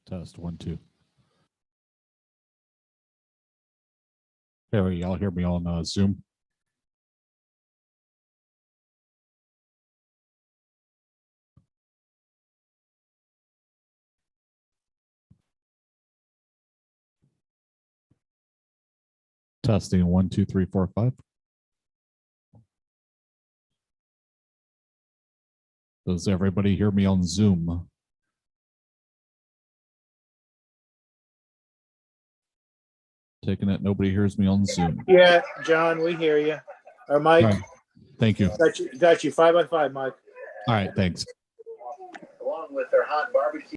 Test 1, 2. There, y'all hear me on Zoom? Testing 1, 2, 3, 4, 5. Does everybody hear me on Zoom? Taking it, nobody hears me on Zoom. Yeah, John, we hear you. Or Mike. Right. Thank you. Got you 5 by 5, Mike. All right, thanks. Along with their hot barbecue.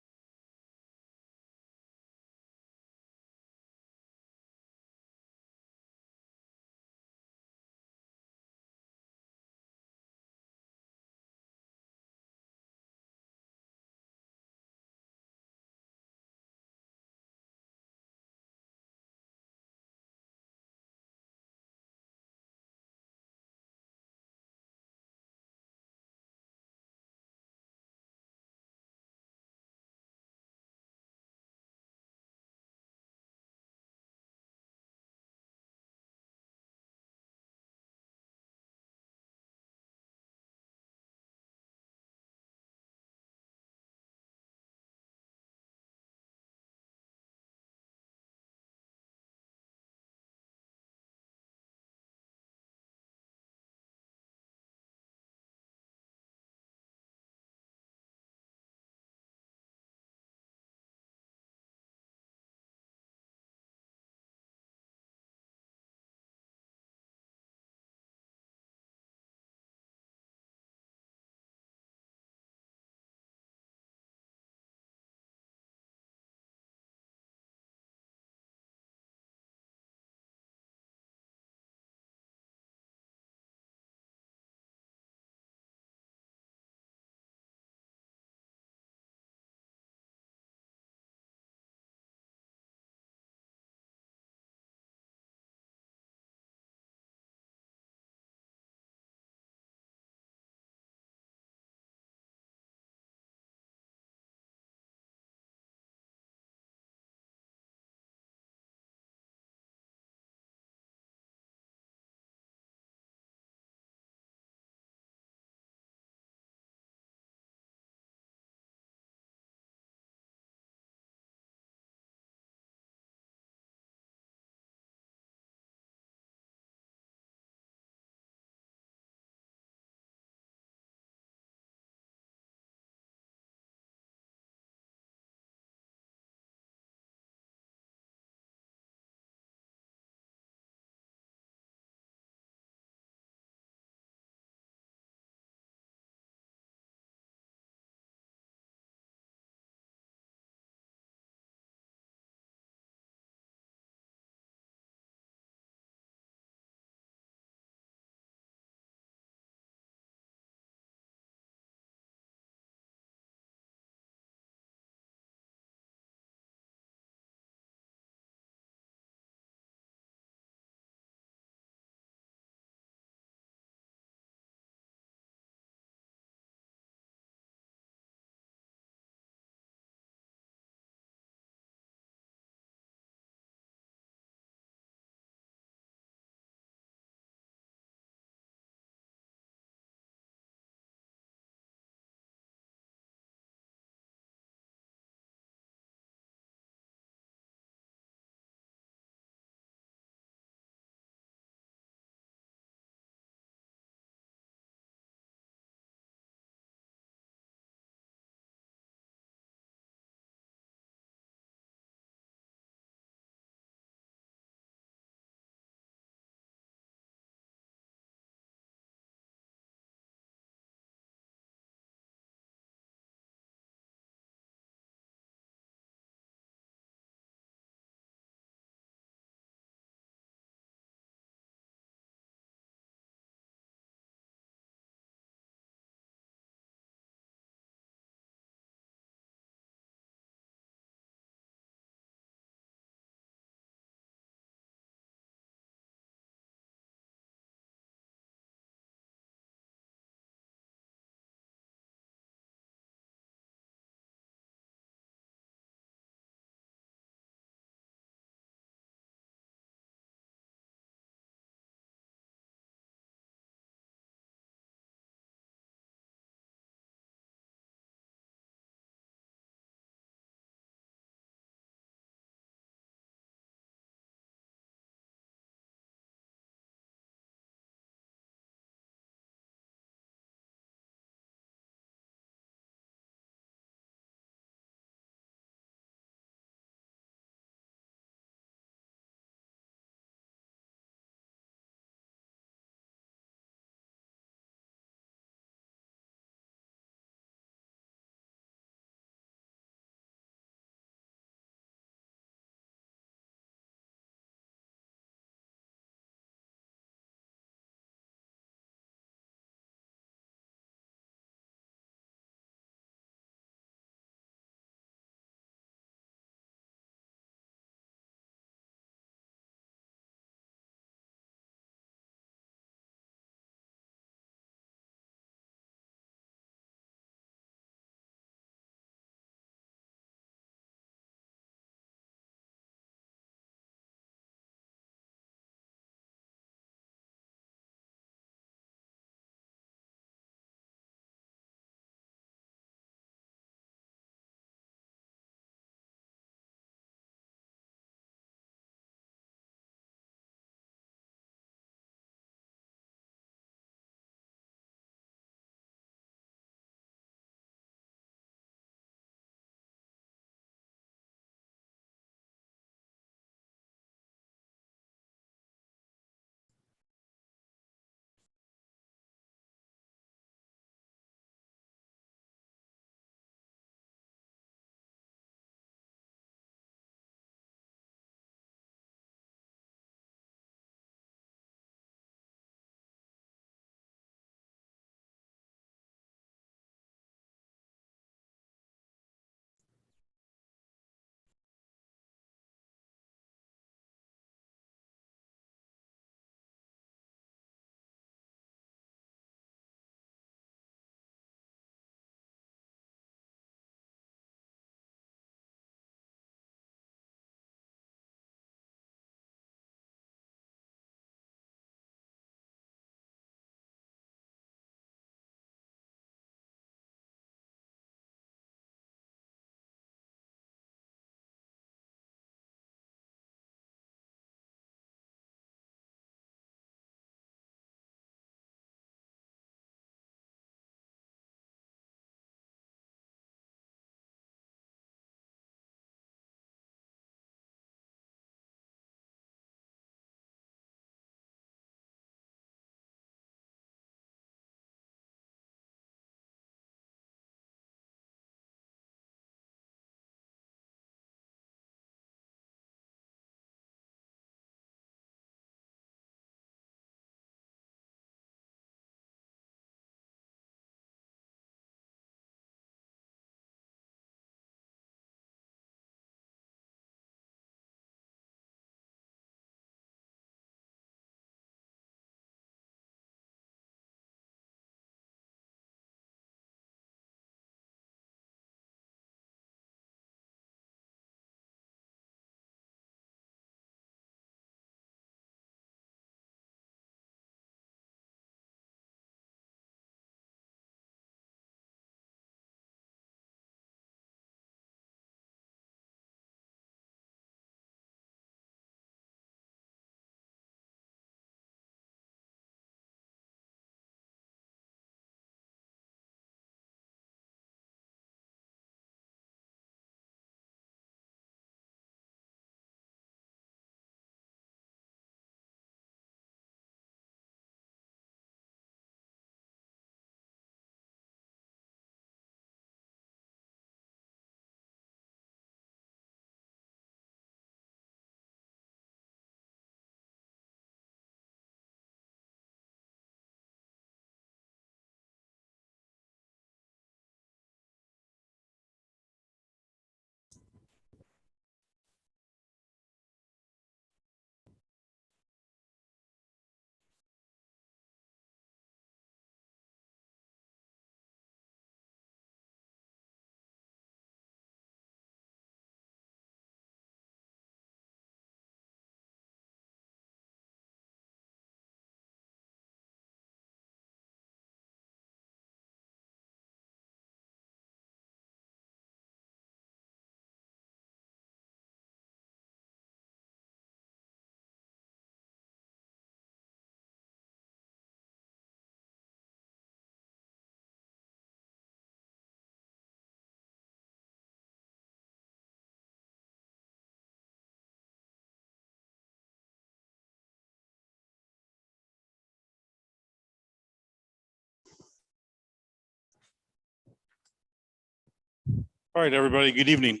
All right, everybody, good evening.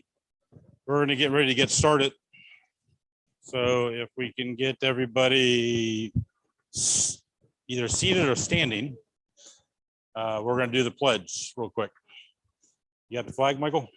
We're going to get ready to get started. So if we can get everybody either seated or standing, we're going to do the pledge real quick. You got the flag, Michael?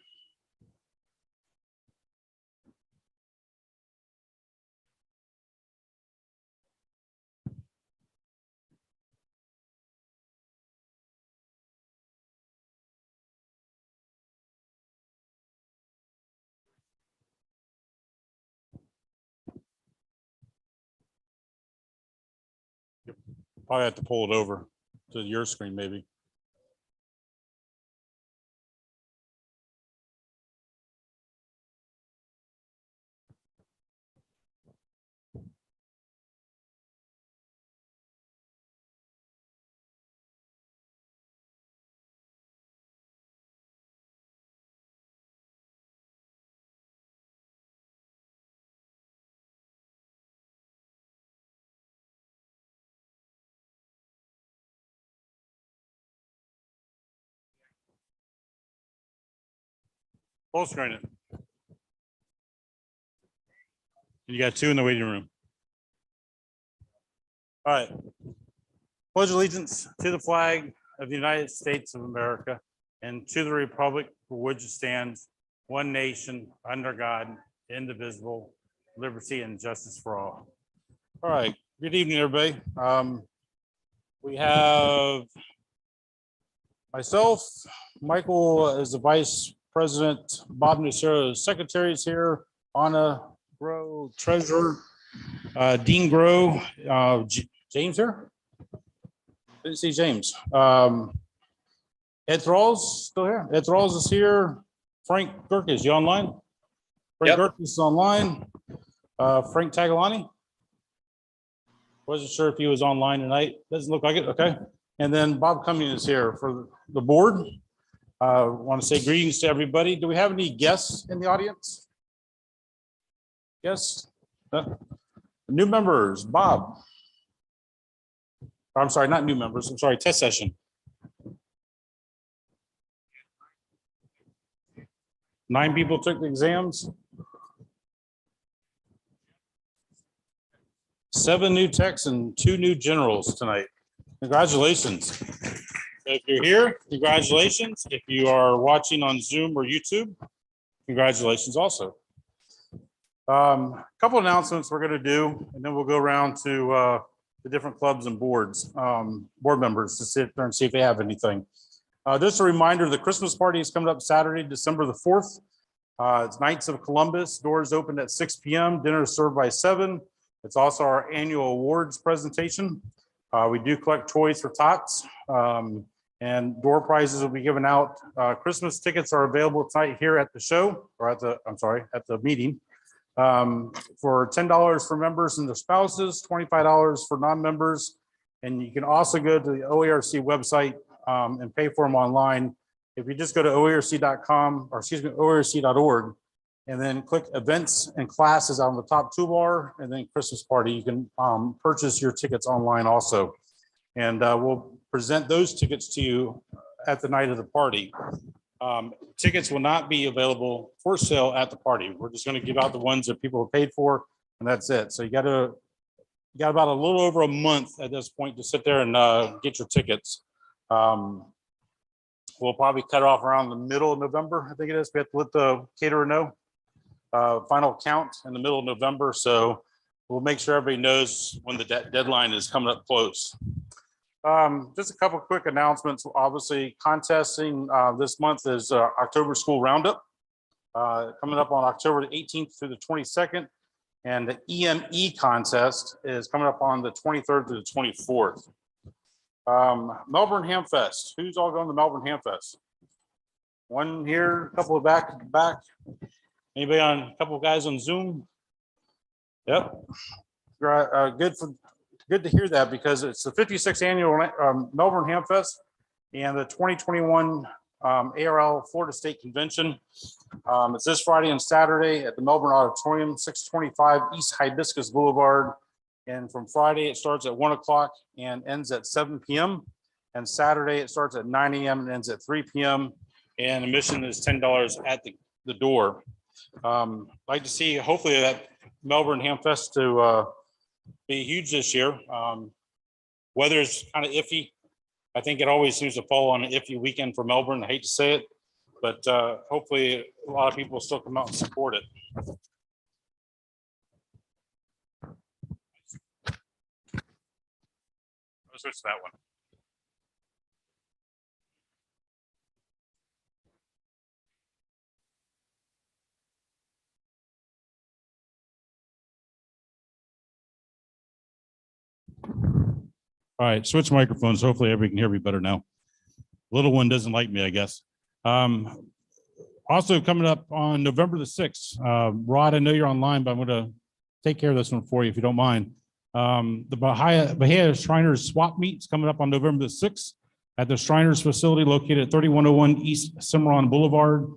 Probably have to pull it over to your screen, maybe. Full screen it. You got two in the waiting room. All right. Pledge allegiance to the flag of the United States of America and to the republic for which it stands, one nation, under God, indivisible, liberty and justice for all. All right. Good evening, everybody. We have myself, Michael is the vice president, Bob Nucero is secretary is here, Anna Grow, treasurer, Dean Grow, James here? Didn't see James. Ed Thralls still here? Ed Thralls is here. Frank Gerkes, you online? Frank Gerkes is online. Frank Tagalani? Wasn't sure if he was online tonight. Doesn't look like it. Okay. And then Bob Cumming is here for the board. Want to say greetings to everybody. Do we have any guests in the audience? Yes. New members, Bob. I'm sorry, not new members. I'm sorry, test session. 9 people took the exams. 7 new techs and 2 new generals tonight. Congratulations. If you're here, congratulations. If you are watching on Zoom or YouTube, congratulations also. A couple announcements we're going to do, and then we'll go around to the different clubs and boards, board members to sit there and see if they have anything. Just a reminder, the Christmas party is coming up Saturday, December the 4th. It's Knights of Columbus. Doors open at 6 p.m. Dinner is served by 7. It's also our annual awards presentation. We do collect toys for tots, and door prizes will be given out. Christmas tickets are available tonight here at the show, or at the, I'm sorry, at the meeting. For $10 for members and their spouses, $25 for non-members. And you can also go to the OARC website and pay for them online. If you just go to OARC.com, or excuse me, OARC.org, and then click events and classes on the top toolbar, and then Christmas party, you can purchase your tickets online also. And we'll present those tickets to you at the night of the party. Tickets will not be available for sale at the party. We're just going to give out the ones that people have paid for, and that's it. So you got about a little over a month at this point to sit there and get your tickets. We'll probably cut off around the middle of November. I think it is. We have to let the caterer know. Final count in the middle of November. So we'll make sure everybody knows when the deadline is coming up close. Just a couple of quick announcements. Obviously, contesting this month is October School Roundup, coming up on October the 18th through the 22nd. And the EME contest is coming up on the 23rd to the 24th. Melbourne Ham Fest. Who's all going to Melbourne Ham Fest? One here, a couple of back. Anybody on, a couple of guys on Zoom? Yep. Good to hear that, because it's the 56th annual Melbourne Ham Fest and the 2021 ARL Florida State Convention. It's this Friday and Saturday at the Melbourne Auditorium, 625 East Hibiscus Boulevard. And from Friday, it starts at 1 o'clock and ends at 7 p.m. And Saturday, it starts at 9 a.m. and ends at 3 p.m. and admission is $10 at the door. Like to see hopefully that Melbourne Ham Fest to be huge this year. Weather's kind of iffy. I think it always seems to fall on an iffy weekend for Melbourne. I hate to say it, but hopefully a lot of people will still come out and support it. I'll switch to that one. All right, switch microphones. Hopefully everybody can hear me better now. Little one doesn't like me, I guess. Also coming up on November the 6th, Rod, I know you're online, but I'm going to take care of this one for you if you don't mind. The Bahia Shriners Swap Meet is coming up on November the 6th at the Shriners facility located at 3101 East Cimarron Boulevard.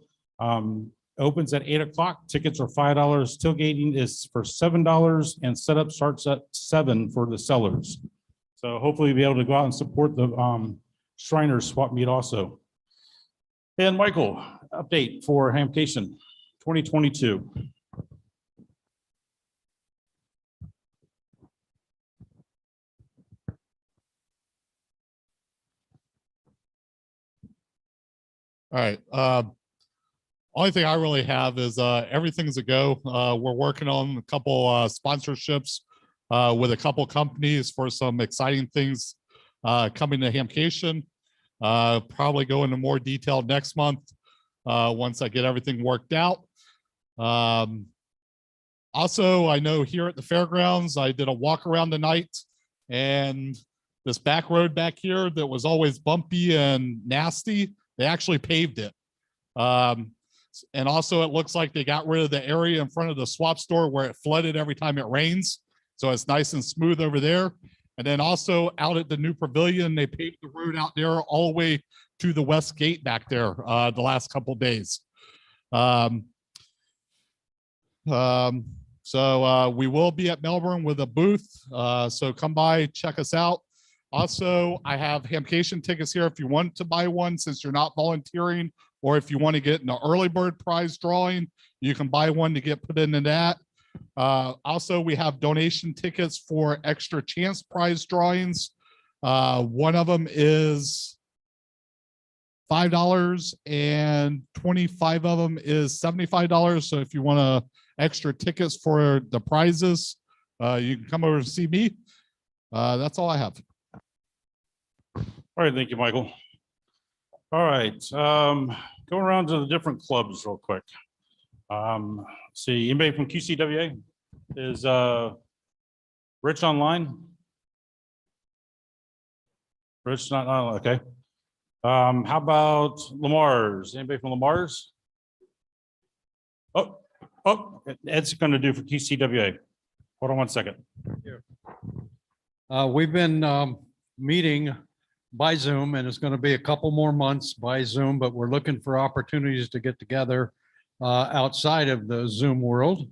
Opens at 8 o'clock. Tickets are $5. Tailgating is for $7 and setup starts at 7 for the sellers. So hopefully we'll be able to go out and support the Shriners Swap Meet also. And Michael, update for Hamcation 2022. All right. Only thing I really have is everything's a go. We're working on a couple sponsorships with a couple companies for some exciting things coming to Hamcation. Probably go into more detail next month once I get everything worked out. Also, I know here at the fairgrounds, I did a walk around tonight, and this back road back here that was always bumpy and nasty, they actually paved it. And also it looks like they got rid of the area in front of the swap store where it flooded every time it rains. So it's nice and smooth over there. And then also out at the new pavilion, they paved the road out there all the way to the west gate back there the last couple of days. So we will be at Melbourne with a booth. So come by, check us out. Also, I have Hamcation tickets here if you want to buy one, since you're not volunteering, or if you want to get an early bird prize drawing, you can buy one to get put into that. Also, we have donation tickets for extra chance prize drawings. One of them is $5 and 25 of them is $75. So if you want extra tickets for the prizes, you can come over and see me. That's all I have. All right, thank you, Michael. All right, going around to the different clubs real quick. See, anybody from QCWA? Is Rich online? Rich not online, okay. How about Lamar's? Anybody from Lamar's? Oh, Ed's gonna do for QCWA. Hold on one second. We've been meeting by Zoom, and it's going to be a couple more months by Zoom, but we're looking for opportunities to get together outside of the Zoom world.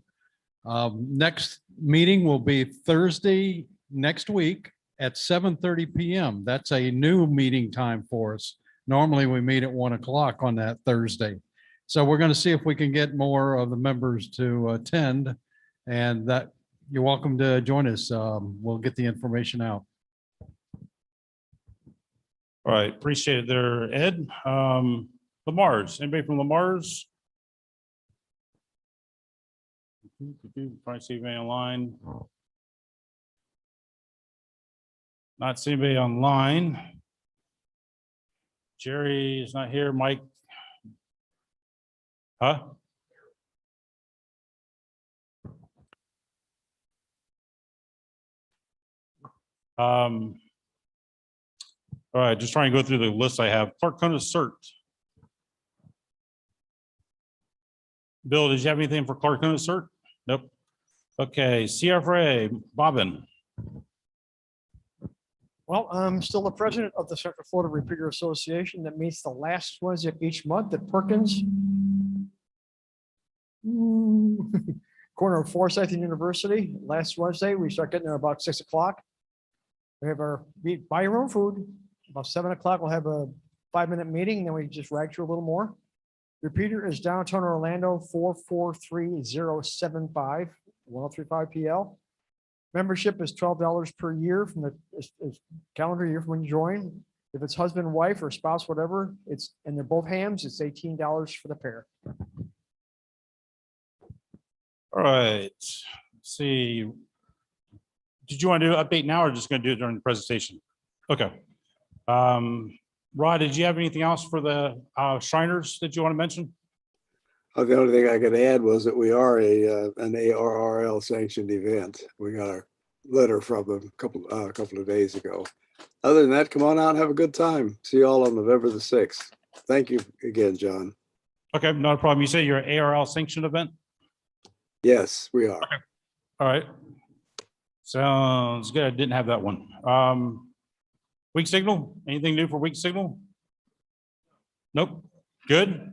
Next meeting will be Thursday next week at 7:30 p.m. That's a new meeting time for us. Normally we meet at 1 o'clock on that Thursday. So we're going to see if we can get more of the members to attend, and that you're welcome to join us. We'll get the information out. All right, appreciate it there, Ed. Lamar's, anybody from Lamar's? Probably see anybody online. Not see anybody online. Jerry is not here. Mike. Huh? All right, just trying to go through the list I have. Clark County CERT. Bill, did you have anything for Clark County CERT? Nope. Okay, CFRA, Bobbin. Well, I'm still the president of the Central Florida Repeater Association that meets the last Wednesday of each month at Perkins. Corner of Forsyth and University. Last Wednesday, we start getting there about 6 o'clock. We have our buy your own food. About 7 o'clock, we'll have a 5-minute meeting, then we just rag through a little more. Repeater is downtown Orlando, 443075, 1035 PL. Membership is $12 per year from the calendar year from when you join. If it's husband, wife, or spouse, whatever, and they're both hams, it's $18 for the pair. All right, let's see. Did you want to do an update now or just going to do it during the presentation? Okay. Rod, did you have anything else for the Shriners that you want to mention? The only thing I could add was that we are an ARRL sanctioned event. We got a letter from them a couple of days ago. Other than that, come on out and have a good time. See you all on November the 6th. Thank you again, John. Okay, not a problem. You say you're an ARL sanctioned event? Yes, we are. Okay. All right. Sounds good. I didn't have that one. Weak signal? Anything new for weak signal? Nope. Good.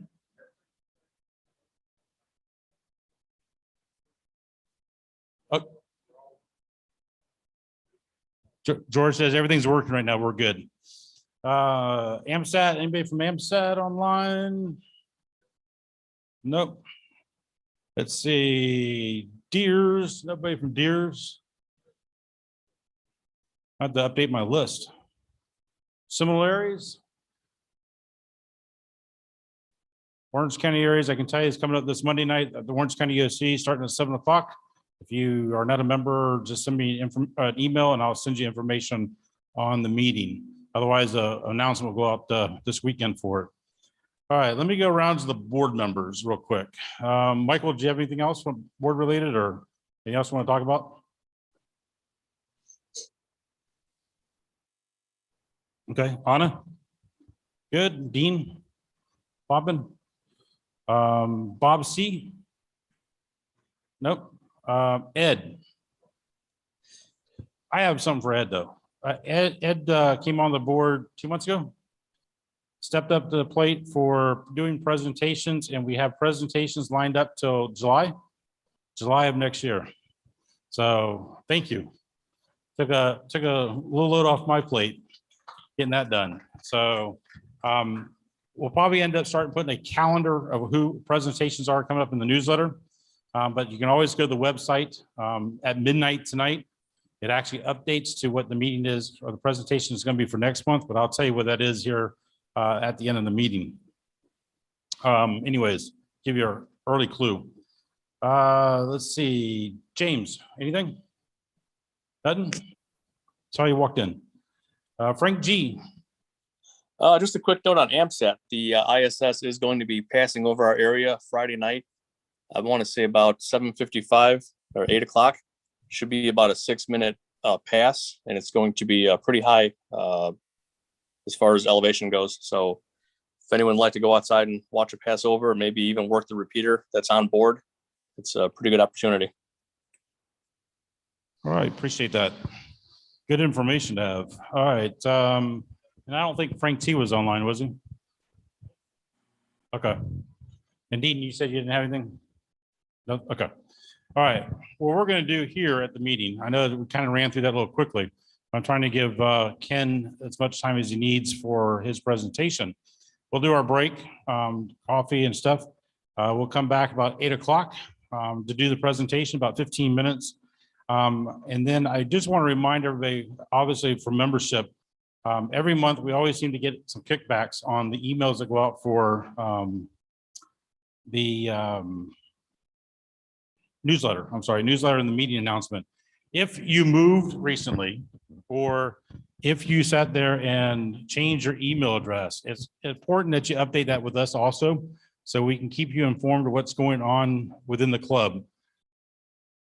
George says everything's working right now. We're good. AMSAT, anybody from AMSAT online? Nope. Let's see. Deers, nobody from Deers. I have to update my list. Similarities. Orange County areas, I can tell you, is coming up this Monday night at the Orange County OC starting at 7 o'clock. If you are not a member, just send me an email and I'll send you information on the meeting. Otherwise, an announcement will go out this weekend for it. All right, let me go around to the board members real quick. Michael, do you have anything else board related or anything else you want to talk about? Okay, Anna? Good. Dean? Bobbin? Bob C? Nope. Ed? I have something for Ed though. Ed came on the board 2 months ago. Stepped up to the plate for doing presentations, and we have presentations lined up till July of next year. So thank you. Took a little load off my plate getting that done. So we'll probably end up starting putting a calendar of who presentations are coming up in the newsletter. But you can always go to the website at midnight tonight. It actually updates to what the meeting is or the presentation is going to be for next month, but I'll tell you what that is here at the end of the meeting. Anyways, give you an early clue. Let's see, James, anything? Nothing? Saw you walked in. Frank G. Just a quick note on AMSAT. The ISS is going to be passing over our area Friday night. I want to say about 7:55 or 8 o'clock. Should be about a 6-minute pass, and it's going to be pretty high as far as elevation goes. So if anyone would like to go outside and watch it pass over, or maybe even work the repeater that's on board, it's a pretty good opportunity. All right, appreciate that. Good information to have. All right, and I don't think Frank T was online, was he? Okay. And Dean, you said you didn't have anything? No, okay. All right, what we're going to do here at the meeting, I know that we kind of ran through that a little quickly. I'm trying to give Ken as much time as he needs for his presentation. We'll do our break, coffee and stuff. We'll come back about 8 o'clock to do the presentation, about 15 minutes. And then I just want to remind everybody, obviously for membership, every month we always seem to get some kickbacks on the emails that go out for the newsletter. I'm sorry, newsletter and the meeting announcement. If you moved recently, or if you sat there and changed your email address, it's important that you update that with us also, so we can keep you informed of what's going on within the club.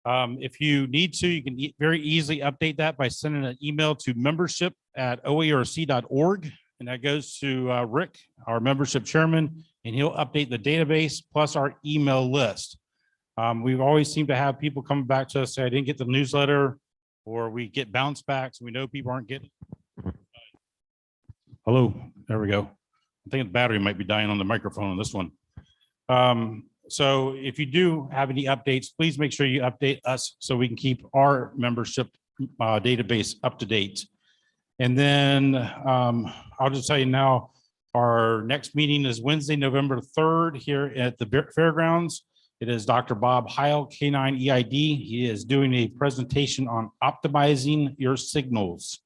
If you need to, you can very easily update that by sending an email to membership@oarc.org, and that goes to Rick, our membership chairman, and he'll update the database plus our email list. We've always seemed to have people coming back to us say, I didn't get the newsletter, or we get bounce backs. We know people aren't getting. Hello, there we go. I think the battery might be dying on the microphone on this one. So if you do have any updates, please make sure you update us so we can keep our membership database up to date. And then I'll just tell you now, Our next meeting is Wednesday, November 3rd here at the fairgrounds. It is Dr. Bob Heil, K9 EID. He is doing a presentation on optimizing your signals.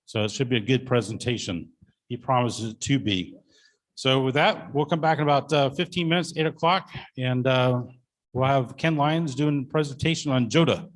So it should be a good presentation. He promises it to be. So with that, we'll come back in about 15 minutes, 8 o'clock, and we'll have Ken Lyons doing a presentation on JOTA.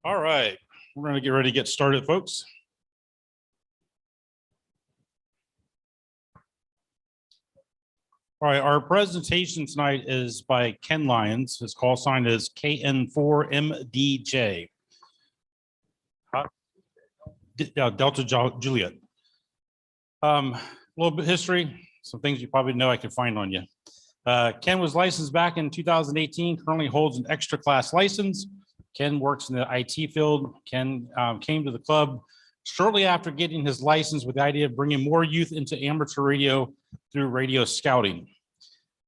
All right, we're going to get ready to get started, folks. All right, our presentation tonight is by Ken Lyons. His call sign is KN4MDJ. Delta Juliet. A little bit of history, some things you probably know I can find on you. Ken was licensed back in 2018, currently holds an extra class license. Ken works in the IT field. Ken came to the club shortly after getting his license with the idea of bringing more youth into amateur radio through radio scouting.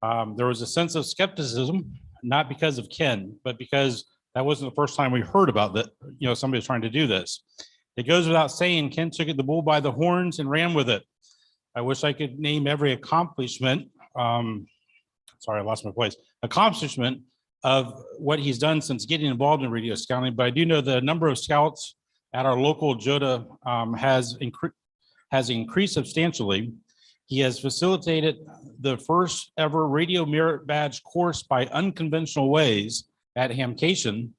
There was a sense of skepticism, not because of Ken, but because that wasn't the first time we heard about that, somebody was trying to do this. It goes without saying, Ken took the bull by the horns and ran with it. I wish I could name every accomplishment. Sorry, I lost my place. Accomplishment of what he's done since getting involved in radio scouting, but I do know the number of scouts at our local JOTA has increased substantially. He has facilitated the first ever radio merit badge course by unconventional ways at Hamcation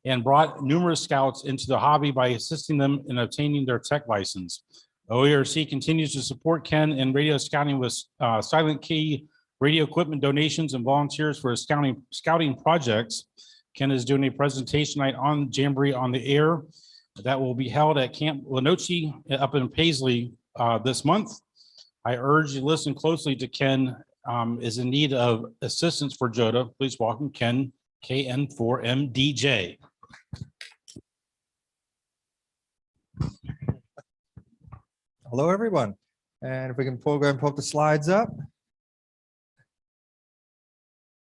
and brought numerous scouts into the hobby by assisting them in obtaining their tech license. OARC continues to support Ken in radio scouting with silent key radio equipment donations and volunteers for his scouting projects. Ken is doing a presentation night on Jamboree on the Air that will be held at Camp Lenoche up in Paisley this month. I urge you to listen closely to Ken is in need of assistance for JOTA. Please welcome Ken, KN4MDJ. Hello, everyone. And if we can go ahead and pull up the slides up.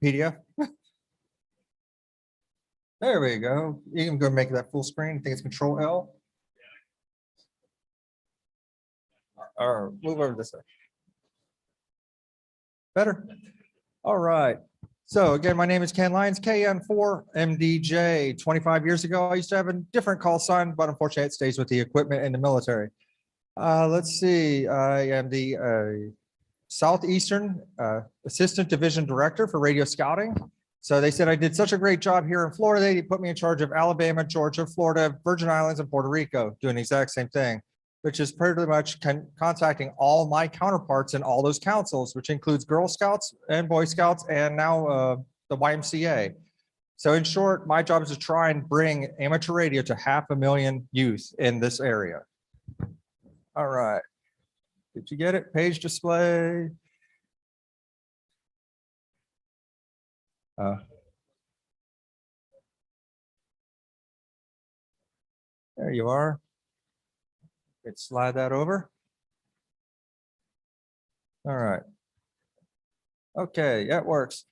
PDF. There we go. You can go make that full screen. I think it's Control L. Or move over this way. Better. All right. So again, my name is Ken Lyons, KN4MDJ. 25 years ago, I used to have a different call sign, but unfortunately it stays with the equipment in the military. Let's see. I am the Southeastern Assistant Division Director for Radio Scouting. So they said I did such a great job here in Florida. They put me in charge of Alabama, Georgia, Florida, Virgin Islands, and Puerto Rico, doing the exact same thing, which is pretty much contacting all my counterparts in all those councils, which includes Girl Scouts and Boy Scouts, and now the YMCA. So in short, my job is to try and bring amateur radio to 500,000 youth in this area. All right. Did you get it? Page display. There you are. Let's slide that over. All right. Okay, that works.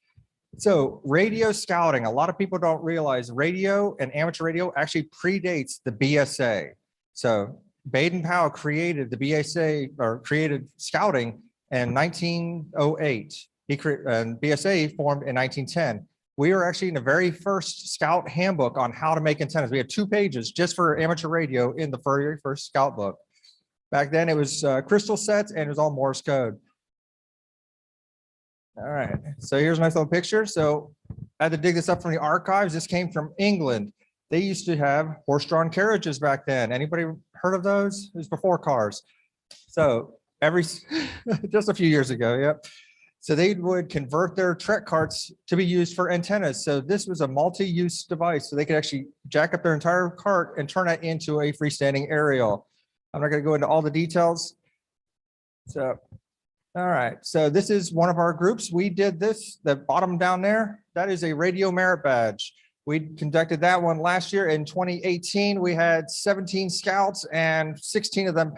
So radio scouting, a lot of people don't realize radio and amateur radio actually predates the BSA. So Baden-Powell created the BSA, or created scouting in 1908. And BSA formed in 1910. We are actually in the very first scout handbook on how to make antennas. We have 2 pages just for amateur radio in the very first scout book. Back then it was crystal sets and it was all Morse code. All right, so here's a nice little picture. So I had to dig this up from the archives. This came from England. They used to have horse-drawn carriages back then. Anybody heard of those? It was before cars. So just a few years ago, yep. So they would convert their trek carts to be used for antennas. So this was a multi-use device. So they could actually jack up their entire cart and turn that into a freestanding aerial. I'm not going to go into all the details. So, all right. So this is one of our groups. We did this, the bottom down there, that is a radio merit badge. We conducted that one last year. In 2018, we had 17 scouts and 16 of them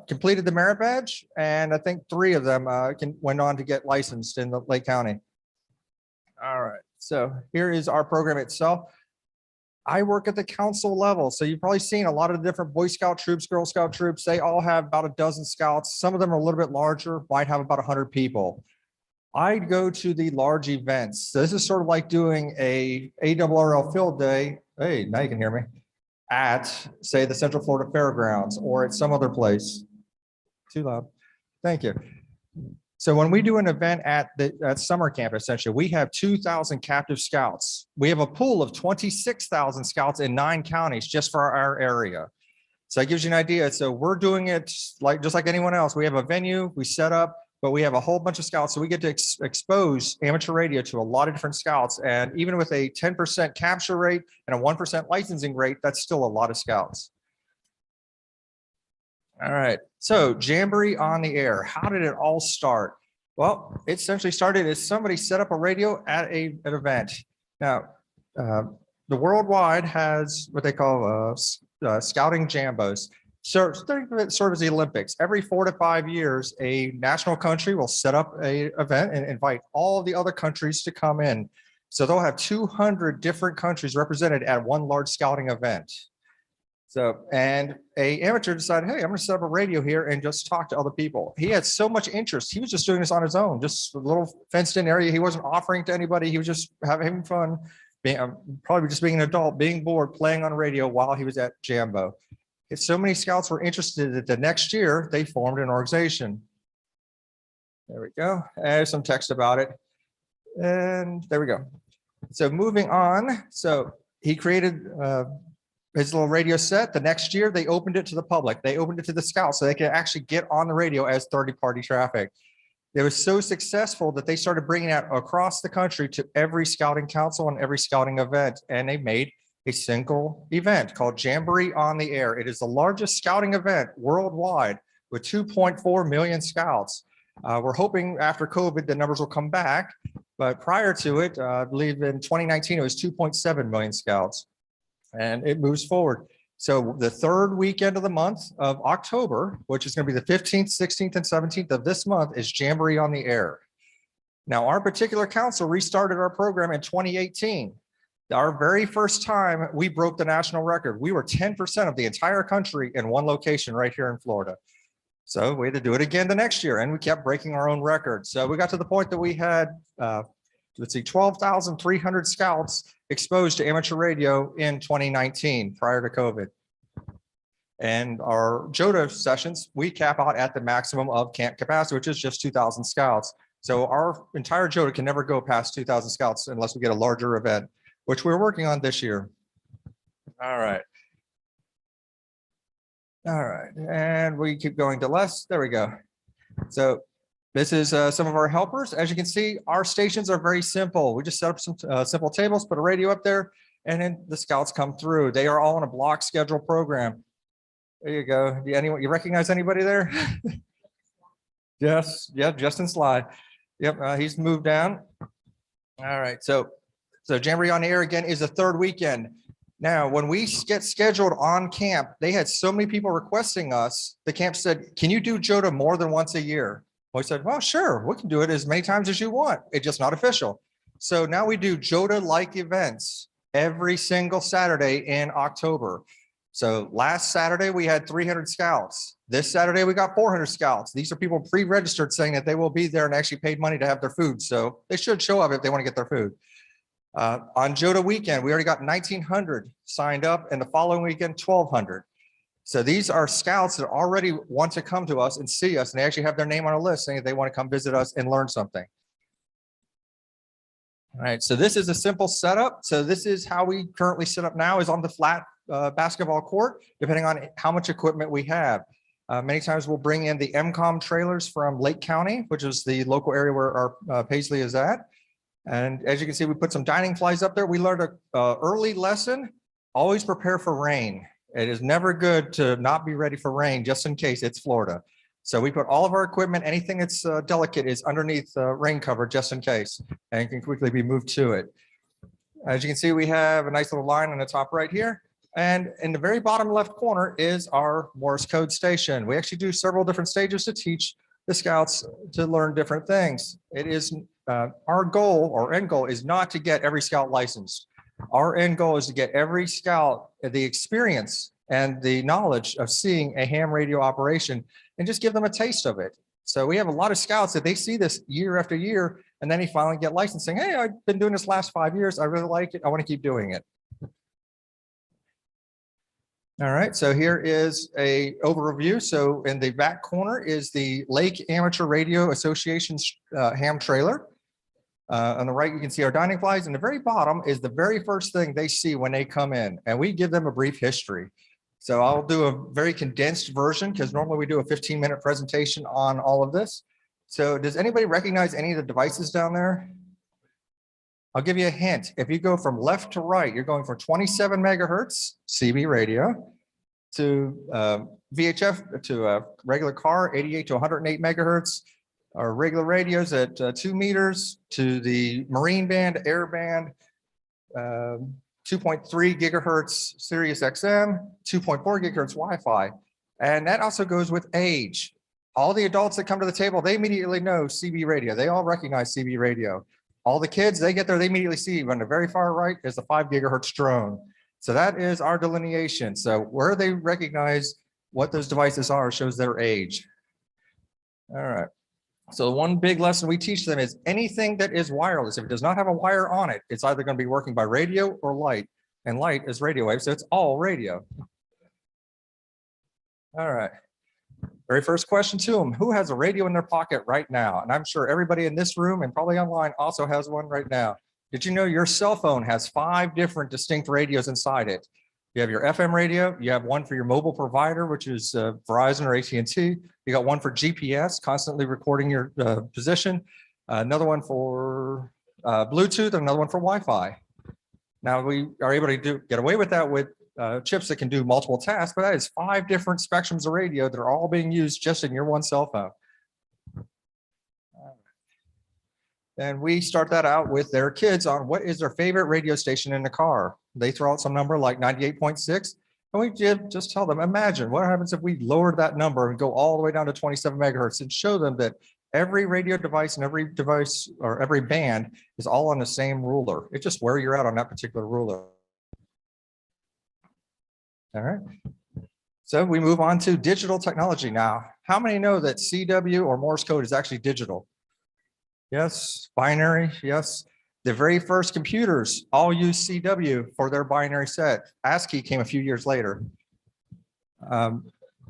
completed the merit badge. And I think 3 of them went on to get licensed in the Lake County. All right. So here is our program itself. I work at the council level. So you've probably seen a lot of the different Boy Scout troops, Girl Scout troops. They all have about a dozen scouts. Some of them are a little bit larger, might have about 100 people. I go to the large events. So this is sort of like doing a ARRL field day. Hey, now you can hear me. At, say, the Central Florida Fairgrounds or at some other place. Too loud. Thank you. So when we do an event at summer camp, essentially, we have 2,000 captive scouts. We have a pool of 26,000 scouts in 9 counties just for our area. So that gives you an idea. So we're doing it just like anyone else. We have a venue, we set up, but we have a whole bunch of scouts. So we get to expose amateur radio to a lot of different scouts. And even with a 10% capture rate and a 1% licensing rate, that's still a lot of scouts. All right. So Jamboree on the Air. How did it all start? Well, it essentially started as somebody set up a radio at an event. Now, the worldwide has what they call scouting jambos. So think of it sort of as the Olympics. Every 4 to 5 years, a national country will set up an event and invite all the other countries to come in. So they'll have 200 different countries represented at one large scouting event. So, and a amateur decided, hey, I'm going to set up a radio here and just talk to other people. He had so much interest. He was just doing this on his own, just a little fenced in area. He wasn't offering to anybody. He was just having fun, probably just being an adult, being bored, playing on radio while he was at Jambo. If so many scouts were interested that the next year they formed an organization. There we go. There's some text about it. And there we go. So moving on. So he created his little radio set. The next year, they opened it to the public. They opened it to the scouts so they could actually get on the radio as third-party traffic. It was so successful that they started bringing it across the country to every scouting council and every scouting event. And they made a single event called Jamboree on the Air. It is the largest scouting event worldwide with 2.4 million scouts. We're hoping after COVID, the numbers will come back. But prior to it, I believe in 2019, it was 2.7 million scouts. And it moves forward. So the third weekend of the month of October, which is going to be the 15th, 16th, and 17th of this month, is Jamboree on the Air. Now, our particular council restarted our program in 2018. Our very first time we broke the national record. We were 10% of the entire country in one location right here in Florida. So we had to do it again the next year, and we kept breaking our own record. So we got to the point that we had, 12,300 scouts exposed to amateur radio in 2019 prior to COVID. And our JOTA sessions, we cap out at the maximum of camp capacity, which is just 2,000 scouts. So our entire JOTA can never go past 2,000 scouts unless we get a larger event, which we're working on this year. All right. All right, and we keep going to less. There we go. So this is some of our helpers. As you can see, our stations are very simple. We just set up some simple tables, put a radio up there, and then the scouts come through. They are all on a block schedule program. There you go. You recognize anybody there? Yes, yeah, Justin Sly. Yep, he's moved down. All right, so Jamboree on the Air again is the third weekend. Now, when we get scheduled on camp, they had so many people requesting us. The camp said, can you do JOTA more than once a year? We said, well, sure, we can do it as many times as you want. It's just not official. So now we do JOTA-like events every single Saturday in October. So last Saturday, we had 300 scouts. This Saturday, we got 400 scouts. These are people pre-registered saying that they will be there and actually paid money to have their food. So they should show up if they want to get their food. On JOTA weekend, we already got 1,900 signed up, and the following weekend, 1,200. So these are scouts that already want to come to us and see us, and they actually have their name on a list saying that they want to come visit us and learn something. All right, so this is a simple setup. So this is how we currently set up now, is on the flat basketball court, depending on how much equipment we have. Many times we'll bring in the MCOM trailers from Lake County, which is the local area where our Paisley is at. And as you can see, we put some dining flies up there. We learned an early lesson: always prepare for rain. It is never good to not be ready for rain, just in case it's Florida. So we put all of our equipment, anything that's delicate is underneath rain cover, just in case, and can quickly be moved to it. As you can see, we have a nice little line on the top right here. And in the very bottom left corner is our Morse code station. We actually do several different stages to teach the scouts to learn different things. It is our goal, or end goal, is not to get every scout licensed. Our end goal is to get every scout the experience and the knowledge of seeing a ham radio operation and just give them a taste of it. So we have a lot of scouts that they see this year after year, and then they finally get licensed saying, hey, I've been doing this last 5 years. I really like it. I want to keep doing it. All right, so here is a overview. So in the back corner is the Lake Amateur Radio Association's ham trailer. On the right, you can see our dining flies, and the very bottom is the very first thing they see when they come in, and we give them a brief history. So I'll do a very condensed version because normally we do a 15-minute presentation on all of this. So does anybody recognize any of the devices down there? I'll give you a hint. If you go from left to right, you're going from 27 megahertz CB radio to VHF to a regular car, 88 to 108 megahertz. Our regular radios at 2 meters to the marine band, air band, 2.3 gigahertz Sirius XM, 2.4 gigahertz Wi-Fi. And that also goes with age. All the adults that come to the table, they immediately know CB radio. They all recognize CB radio. All the kids, they get there, they immediately see on the very far right is the 5 gigahertz drone. So that is our delineation. So where they recognize what those devices are shows their age. All right. So one big lesson we teach them is anything that is wireless, if it does not have a wire on it, it's either going to be working by radio or light, and light is radio wave, so it's all radio. All right. Very first question to them, who has a radio in their pocket right now? And I'm sure everybody in this room and probably online also has one right now. Did you know your cell phone has 5 different distinct radios inside it? You have your FM radio, you have one for your mobile provider, which is Verizon or AT&T. You got one for GPS, constantly recording your position. Another one for Bluetooth, another one for Wi-Fi. Now we are able to get away with that with chips that can do multiple tasks, but that is 5 different spectrums of radio that are all being used just in your one cell phone. And we start that out with their kids on what is their favorite radio station in the car. They throw out some number like 98.6, and we just tell them, imagine what happens if we lowered that number and go all the way down to 27 megahertz and show them that every radio device and every device or every band is all on the same ruler. It's just where you're at on that particular ruler. All right. So we move on to digital technology now. How many know that CW or Morse code is actually digital? Yes. Binary. Yes. The very first computers all use CW for their binary set. ASCII came a few years later.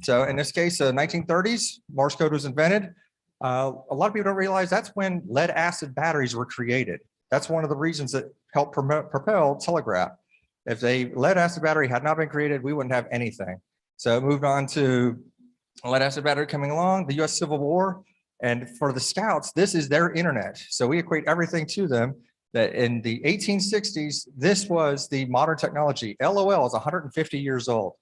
So in this case, 1930s, Morse code was invented. A lot of people don't realize that's when lead acid batteries were created. That's one of the reasons that helped propel telegraph. If the lead acid battery had not been created, we wouldn't have anything. So it moved on to lead acid battery coming along, the US Civil War. And for the Scouts, this is their internet. So we equate everything to them that in the 1860s, this was the modern technology. LOL is 150 years old.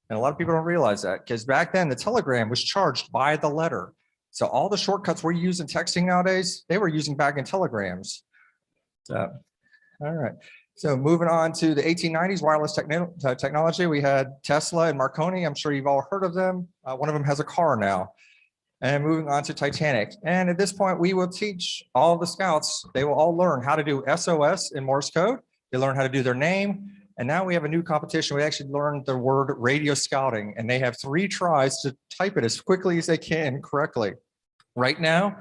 And a lot of people don't realize that because back then the telegram was charged by the letter. So all the shortcuts we're using texting nowadays, they were using back in telegrams. So, all right. So moving on to the 1890s, wireless technology, we had Tesla and Marconi. I'm sure you've all heard of them. One of them has a car now. And moving on to Titanic. And at this point, we will teach all the Scouts, they will all learn how to do SOS in Morse code. They learn how to do their name. And now we have a new competition. We actually learned the word radio scouting, and they have 3 tries to type it as quickly as they can correctly. Right now,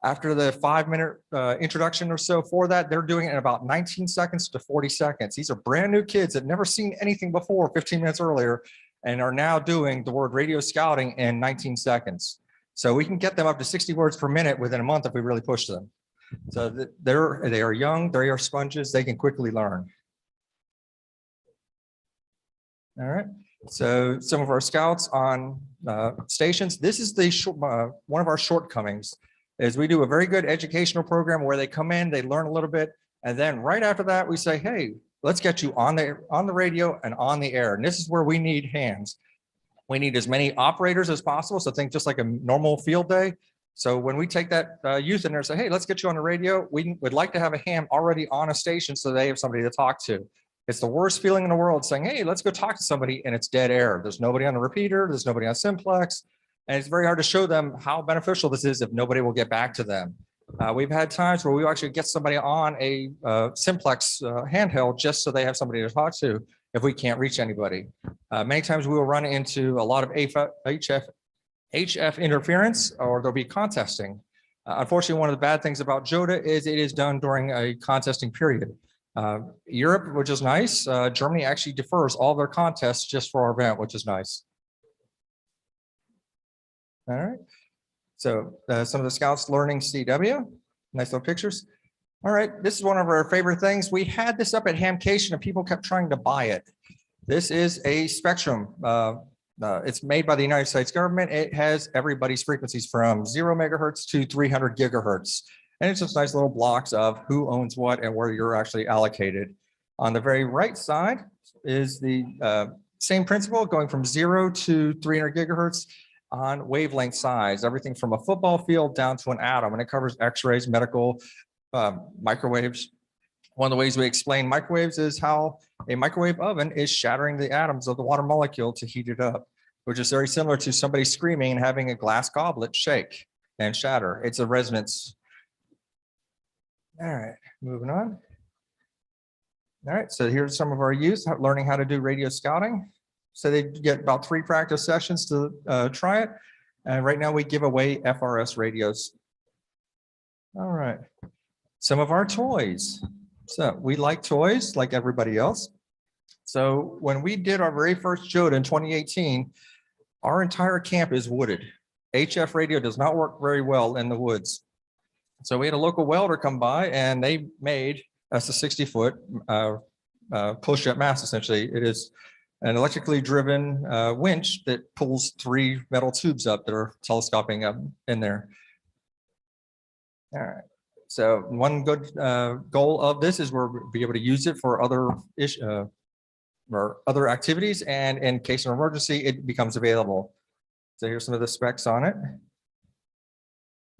after the 5-minute introduction or so for that, they're doing it in about 19 seconds to 40 seconds. These are brand new kids that never seen anything before 15 minutes earlier and are now doing the word radio scouting in 19 seconds. So we can get them up to 60 words per minute within a month if we really push them. So they are young, they are sponges, they can quickly learn. All right. So some of our Scouts on stations, this is the one of our shortcomings is we do a very good educational program where they come in, they learn a little bit, and then right after that we say, hey, let's get you on the radio and on the air. And this is where we need hands. We need as many operators as possible. So think just like a normal field day. So when we take that youth in there and say, hey, let's get you on the radio, we would like to have a ham already on a station so they have somebody to talk to. It's the worst feeling in the world saying, hey, let's go talk to somebody and it's dead air. There's nobody on the repeater. There's nobody on simplex. And it's very hard to show them how beneficial this is if nobody will get back to them. We've had times where we actually get somebody on a simplex handheld just so they have somebody to talk to if we can't reach anybody. Many times we will run into a lot of HF interference, or there'll be contesting. Unfortunately, one of the bad things about JOTA is it is done during a contesting period. Europe, which is nice. Germany actually defers all their contests just for our event, which is nice. All right. So some of the scouts learning CW, nice little pictures. All right, this is one of our favorite things. We had this up at Hamcation and people kept trying to buy it. This is a Spectrum. It's made by the United States government. It has everybody's frequencies from 0 megahertz to 300 gigahertz. And it's just nice little blocks of who owns what and where you're actually allocated. On the very right side is the same principle going from 0 to 300 gigahertz on wavelength size, everything from a football field down to an atom, and it covers x-rays, medical, microwaves. One of the ways we explain microwaves is how a microwave oven is shattering the atoms of the water molecule to heat it up, which is very similar to somebody screaming and having a glass goblet shake and shatter. It's a resonance. All right, moving on. All right, so here's some of our youth learning how to do radio scouting. So they get about 3 practice sessions to try it. And right now we give away FRS radios. All right, some of our toys. So we like toys like everybody else. So when we did our very first JOTA in 2018, our entire camp is wooded. HF radio does not work very well in the woods. So we had a local welder come by and they made us a 60-foot push-up mast, essentially. It is an electrically driven winch that pulls 3 metal tubes up that are telescoping up in there. All right. So one good goal of this is we'll be able to use it for other activities, and in case of emergency, it becomes available. So here's some of the specs on it.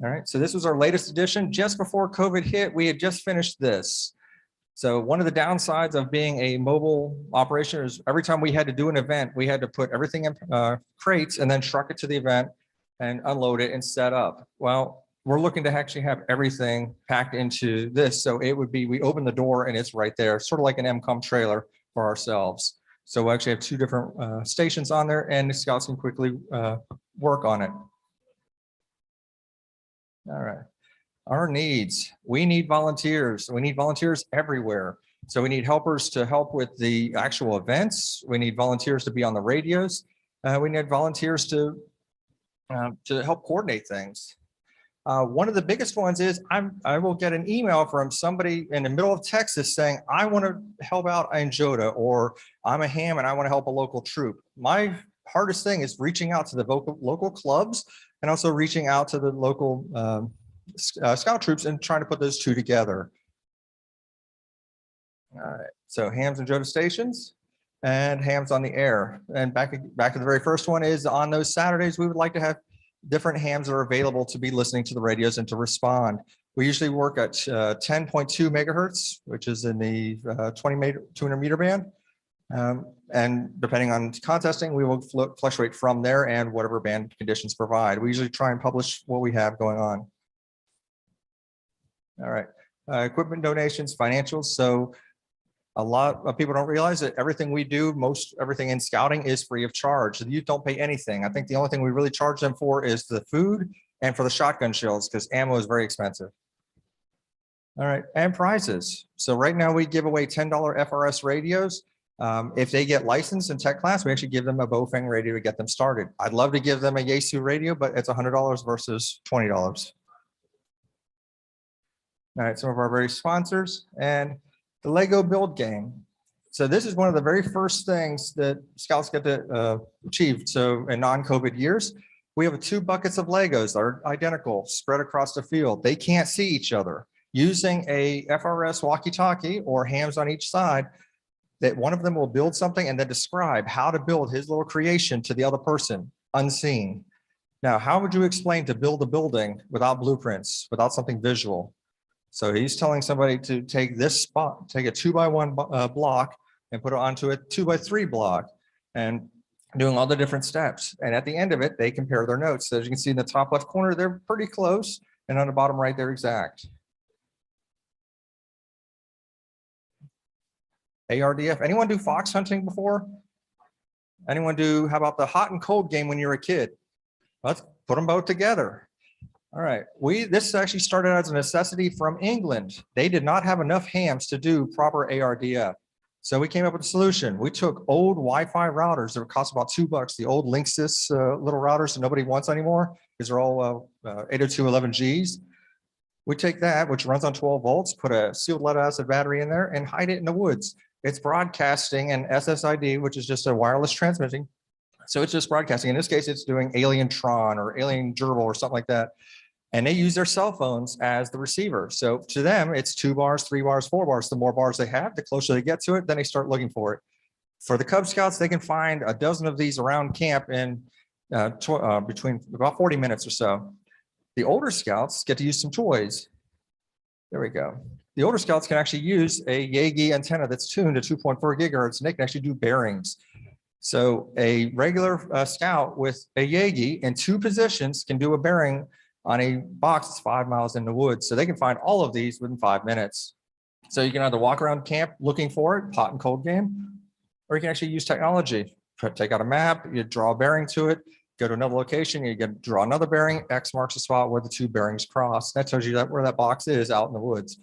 All right, so this was our latest edition. Just before COVID hit, we had just finished this. So one of the downsides of being a mobile operation is every time we had to do an event, we had to put everything in crates and then truck it to the event and unload it and set up. Well, we're looking to actually have everything packed into this. So it would be, we open the door and it's right there, sort of like an MCOM trailer for ourselves. So we actually have 2 different stations on there and the scouts can quickly work on it. All right. Our needs, we need volunteers. We need volunteers everywhere. So we need helpers to help with the actual events. We need volunteers to be on the radios. We need volunteers to help coordinate things. One of the biggest ones is I will get an email from somebody in the middle of Texas saying, I want to help out in JOTA, or I'm a ham and I want to help a local troop. My hardest thing is reaching out to the local clubs and also reaching out to the local scout troops and trying to put those 2 together. All right, so hams and JOTA stations and hams on the air. And back to the very first one is on those Saturdays, we would like to have different hams that are available to be listening to the radios and to respond. We usually work at 10.2 megahertz, which is in the 200 meter band. And depending on contesting, we will fluctuate from there and whatever band conditions provide. We usually try and publish what we have going on. All right, equipment donations, financials. So a lot of people don't realize that everything we do, everything in scouting is free of charge. The youth don't pay anything. I think the only thing we really charge them for is the food and for the shotgun shells, because ammo is very expensive. All right, and prizes. So right now we give away $10 FRS radios. If they get licensed in tech class, we actually give them a Bofang radio to get them started. I'd love to give them a Yaesu radio, but it's $100 versus $20. All right, some of our very sponsors and the Lego build game. So this is one of the very first things that scouts get to achieve. So in non-COVID years, we have 2 buckets of Legos that are identical spread across the field. They can't see each other. Using a FRS walkie-talkie or hams on each side, that one of them will build something and then describe how to build his little creation to the other person unseen. Now, how would you explain to build a building without blueprints, without something visual? So he's telling somebody to take this spot, take a 2x1 block and put it onto a 2x3 block and doing all the different steps. And at the end of it, they compare their notes. So as you can see in the top left corner, they're pretty close. And on the bottom right, they're exact. ARDF, anyone do fox hunting before? Anyone do, how about the hot and cold game when you're a kid? Let's put them both together. All right, this actually started as a necessity from England. They did not have enough hams to do proper ARDF. So we came up with a solution. We took old Wi-Fi routers that would cost about $2, the old Linksys little routers that nobody wants anymore because they're all 802.11Gs. We take that, which runs on 12 volts, put a sealed lead acid battery in there and hide it in the woods. It's broadcasting an SSID, which is just a wireless transmitting. So it's just broadcasting. In this case, it's doing Alien Tron or Alien Gerbil or something like that. And they use their cell phones as the receiver. So to them, it's 2 bars, 3 bars, 4 bars. The more bars they have, the closer they get to it, then they start looking for it. For the Cub Scouts, they can find a dozen of these around camp in between about 40 minutes or so. The older Scouts get to use some toys. There we go. The older Scouts can actually use a Yagi antenna that's tuned to 2.4 gigahertz, and they can actually do bearings. So a regular Scout with a Yagi in 2 positions can do a bearing on a box that's 5 miles in the woods. So they can find all of these within 5 minutes. So you can either walk around camp looking for it, hot and cold game, or you can actually use technology. Take out a map, you draw a bearing to it, go to another location, you can draw another bearing, X marks the spot where the 2 bearings cross. That tells you where that box is out in the woods.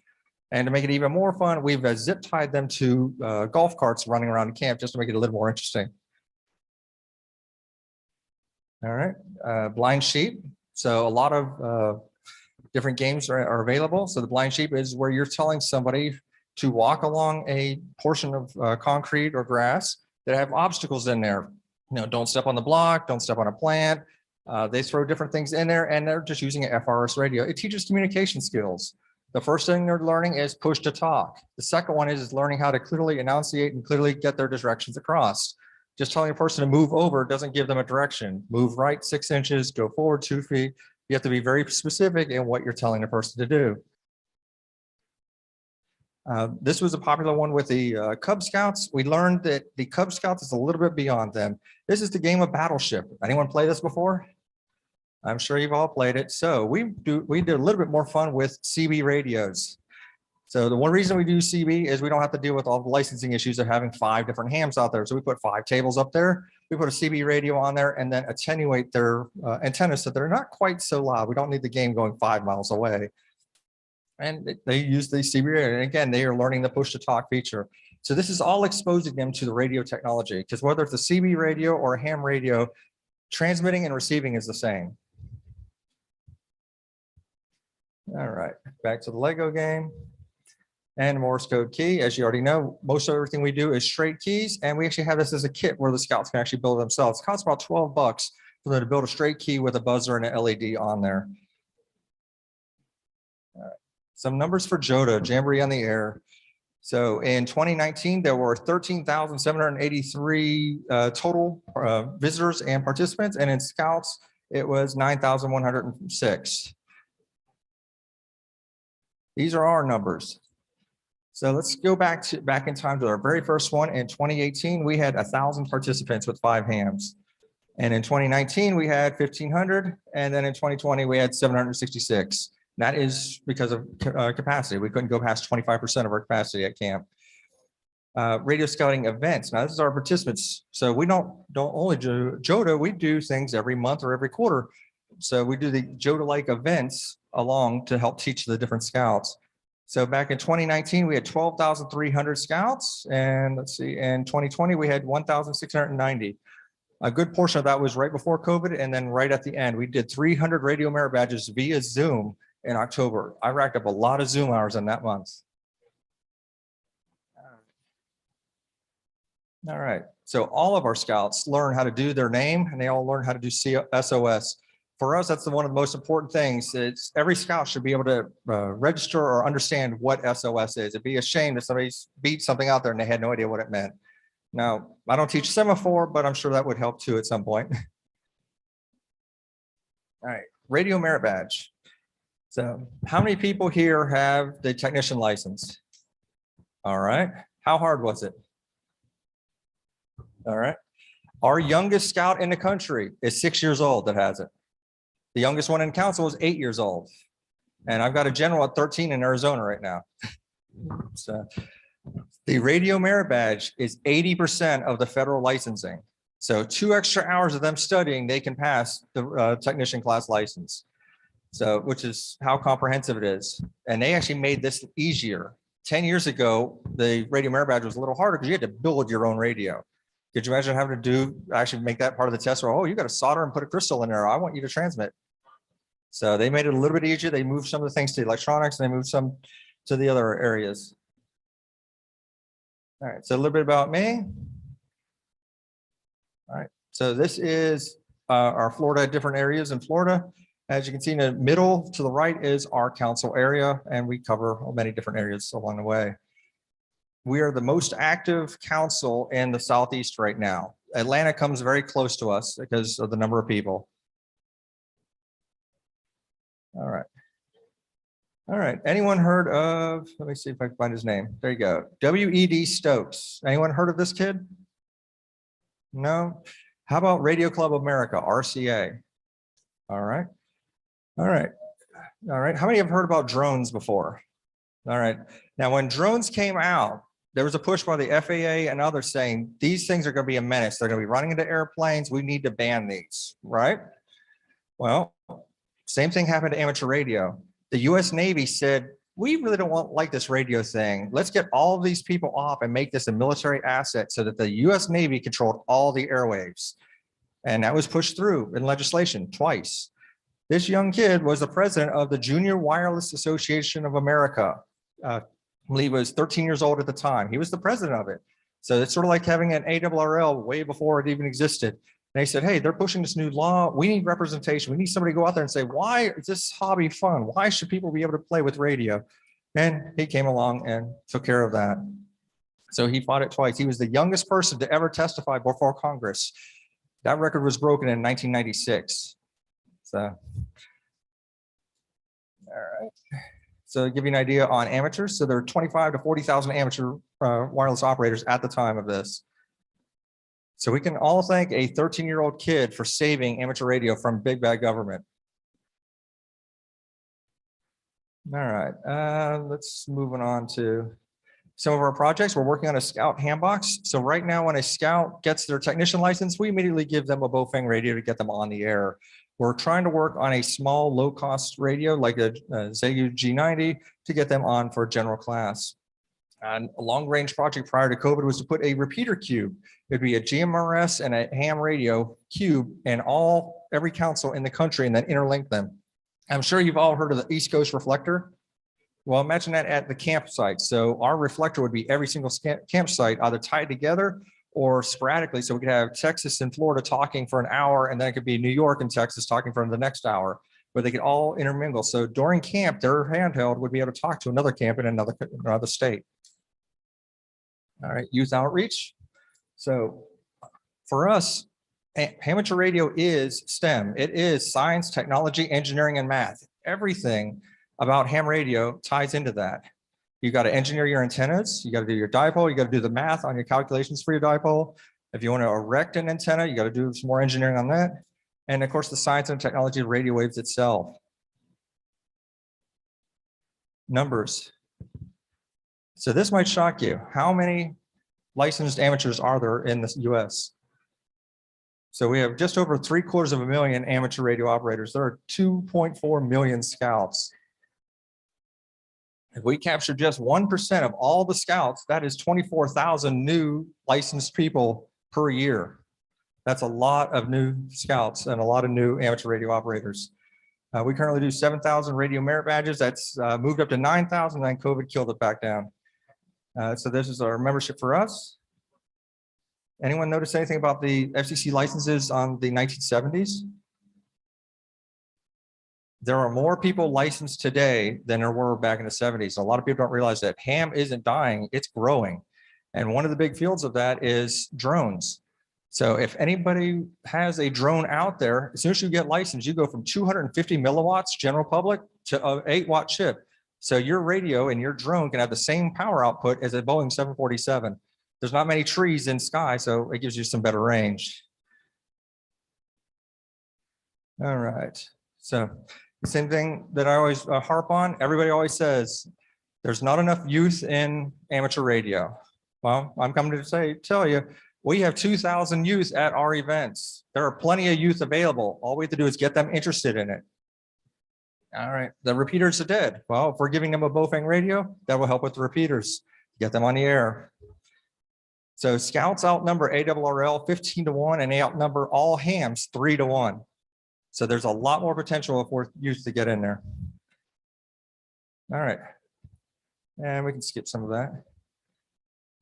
And to make it even more fun, we've zip tied them to golf carts running around camp just to make it a little more interesting. All right, blind sheep. So a lot of different games are available. So the blind sheep is where you're telling somebody to walk along a portion of concrete or grass that have obstacles in there. You know, don't step on the block, don't step on a plant. They throw different things in there and they're just using an FRS radio. It teaches communication skills. The first thing they're learning is push to talk. The second one is learning how to clearly enunciate and clearly get their directions across. Just telling a person to move over doesn't give them a direction. Move right 6 inches, go forward 2 feet. You have to be very specific in what you're telling the person to do. This was a popular one with the Cub Scouts. We learned that the Cub Scouts is a little bit beyond them. This is the game of Battleship. Anyone play this before? I'm sure you've all played it. So we did a little bit more fun with CB radios. So the one reason we do CB is we don't have to deal with all the licensing issues of having 5 different hams out there. So we put 5 tables up there. We put a CB radio on there and then attenuate their antennas so they're not quite so loud. We don't need the game going 5 miles away. And they use the CB radio. And again, they are learning the push to talk feature. So this is all exposing them to the radio technology because whether it's a CB radio or a ham radio, transmitting and receiving is the same. All right, back to the Lego game. And Morse Code Key, as you already know, most of everything we do is straight keys. And we actually have this as a kit where the Scouts can actually build themselves. It costs about $12 for them to build a straight key with a buzzer and an LED on there. All right. Some numbers for JOTA, Jamboree on the Air. So in 2019, there were 13,783 total visitors and participants. And in Scouts, it was 9,106. These are our numbers. So let's go back in time to our very first one. In 2018, we had 1,000 participants with 5 hams. And in 2019, we had 1,500. And then in 2020, we had 766. That is because of capacity. We couldn't go past 25% of our capacity at camp. Radio scouting events. Now, this is our participants. So we don't only do JOTA, we do things every month or every quarter. So we do the JOTA-like events along to help teach the different scouts. So back in 2019, we had 12,300 scouts. And let's see, in 2020, we had 1,690. A good portion of that was right before COVID. And then right at the end, we did 300 radio merit badges via Zoom in October. I racked up a lot of Zoom hours in that month. All right. So all of our scouts learn how to do their name and they all learn how to do SOS. For us, that's one of the most important things. It's every scout should be able to register or understand what SOS is. It'd be a shame if somebody beat something out there and they had no idea what it meant. Now, I don't teach semaphore, but I'm sure that would help too at some point. All right, radio merit badge. So how many people here have the technician license? All right, how hard was it? All right, our youngest scout in the country is 6 years old that has it. The youngest one in council is 8 years old. And I've got a general at 13 in Arizona right now. So the radio merit badge is 80% of the federal licensing. So 2 extra hours of them studying, they can pass the technician class license. So, which is how comprehensive it is. And they actually made this easier. 10 years ago, the radio merit badge was a little harder because you had to build your own radio. Could you imagine having to actually make that part of the test? Or, oh, you got to solder and put a crystal in there. I want you to transmit. So they made it a little bit easier. They moved some of the things to electronics and they moved some to the other areas. All right, so a little bit about me. All right, so this is our Florida, different areas in Florida. As you can see in the middle to the right is our council area, and we cover many different areas along the way. We are the most active council in the Southeast right now. Atlanta comes very close to us because of the number of people. All right. All right. Anyone heard of, let me see if I can find his name. There you go. W.E.D. Stokes. Anyone heard of this kid? No? How about Radio Club America, RCA? All right. All right. All right. How many have heard about drones before? All right. Now, when drones came out, there was a push by the FAA and others saying these things are going to be a menace. They're going to be running into airplanes. We need to ban these, right? Well, same thing happened to amateur radio. The US Navy said, we really don't like this radio thing. Let's get all of these people off and make this a military asset so that the US Navy controlled all the airwaves. And that was pushed through in legislation twice. This young kid was the president of the Junior Wireless Association of America. I believe he was 13 years old at the time. He was the president of it. So it's sort of like having an ARRL way before it even existed. And they said, hey, they're pushing this new law. We need representation. We need somebody to go out there and say, why is this hobby fun? Why should people be able to play with radio? And he came along and took care of that. So he fought it twice. He was the youngest person to ever testify before Congress. That record was broken in 1996. So, all right. So to give you an idea on amateurs, so there are 25 to 40,000 amateur wireless operators at the time of this. So we can all thank a 13-year-old kid for saving amateur radio from big bad government. All right, let's move on to some of our projects. We're working on a Scout Handbox. So right now when a Scout gets their technician license, we immediately give them a Bofang radio to get them on the air. We're trying to work on a small low-cost radio like a Xiegu G90 to get them on for general class. And a long-range project prior to COVID was to put a repeater cube. It'd be a GMRS and a ham radio cube in every council in the country and then interlink them. I'm sure you've all heard of the East Coast reflector. Well, imagine that at the campsite. So our reflector would be every single campsite either tied together or sporadically. So we could have Texas and Florida talking for an hour, and then it could be New York and Texas talking for the next hour, where they could all intermingle. So during camp, their handheld would be able to talk to another camp in another state. All right, youth outreach. So for us, amateur radio is STEM. It is science, technology, engineering, and math. Everything about ham radio ties into that. You got to engineer your antennas. You got to do your dipole. You got to do the math on your calculations for your dipole. If you want to erect an antenna, you got to do some more engineering on that. And of course, the science and technology of radio waves itself. Numbers. So this might shock you. How many licensed amateurs are there in the US? So we have just over 750,000 amateur radio operators. There are 2.4 million scouts. If we capture just 1% of all the scouts, that is 24,000 new licensed people per year. That's a lot of new scouts and a lot of new amateur radio operators. We currently do 7,000 radio merit badges. That's moved up to 9,000, then COVID killed it back down. So this is our membership for us. Anyone notice anything about the FCC licenses on the 1970s? There are more people licensed today than there were back in the 70s. A lot of people don't realize that ham isn't dying, it's growing. And one of the big fields of that is drones. So if anybody has a drone out there, as soon as you get licensed, you go from 250 milliwatts general public to an 8-watt chip. So your radio and your drone can have the same power output as a Boeing 747. There's not many trees in sky, so it gives you some better range. All right, so the same thing that I always harp on, everybody always says, there's not enough youth in amateur radio. Well, I'm coming to tell you, we have 2,000 youth at our events. There are plenty of youth available. All we have to do is get them interested in it. All right, the repeaters are dead. Well, if we're giving them a Bofang radio, that will help with the repeaters, get them on the air. So scouts outnumber ARRL 15-1, and they outnumber all hams 3-1. So there's a lot more potential if we're used to get in there. All right. And we can skip some of that.